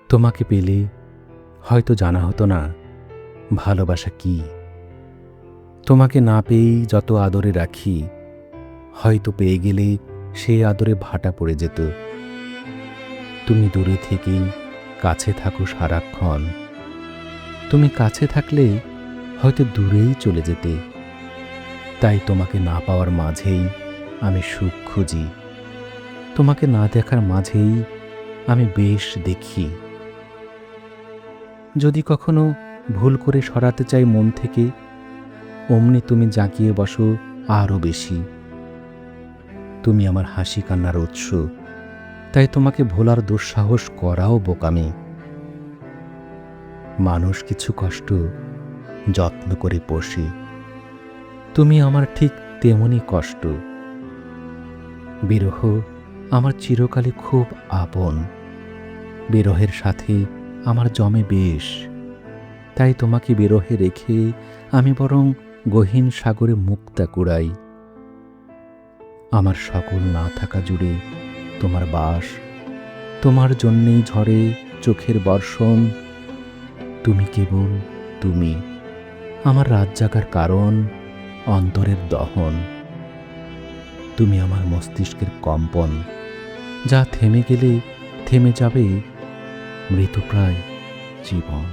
তোমাকে পেলে হয়তো জানা হতো না ভালোবাসা কি। তোমাকে না পেয়েই যত আদরে রাখি, হয়তো পেয়ে গেলে সেই আদরে ভাটা পড়ে যেত। তুমি দূরে থেকেই কাছে থাকো সারাক্ষণ। তুমি কাছে থাকলে হয়তো দূরেই চলে যেতে। তাই তোমাকে না পাওয়ার মাঝেই আমি সুখ খুঁজি। তোমাকে না দেখার মাঝেই আমি বেশ দেখি। যদি কখনো ভুল করে সরাতে চাই মন থেকে, অমনি তুমি জাঁকিয়ে বসো আরও বেশি। তুমি আমার হাসি কান্নার উৎস, তাই তোমাকে ভোলার দুঃসাহস করাও বোকামি। মানুষ কিছু কষ্ট যত্ন করে পোষে, তুমি আমার ঠিক তেমনি কষ্ট। বিরহ আমার চিরকালই খুব আপন, বিরহের সাথে আমার জমে বেশ। তাই তোমাকে বিরহে রেখে আমি বরং গহীন সাগরে মুক্তা কুড়াই। আমার সকল না থাকা জুড়ে তোমার বাস, তোমার জন্যেই ঝরে চোখের বর্ষণ। তুমি কেবল তুমি, আমার রাত জাগার কারণ, অন্তরের দহন। তুমি আমার মস্তিষ্কের কম্পন, যা থেমে গেলে থেমে যাবে মৃতপ্রায় জীবন।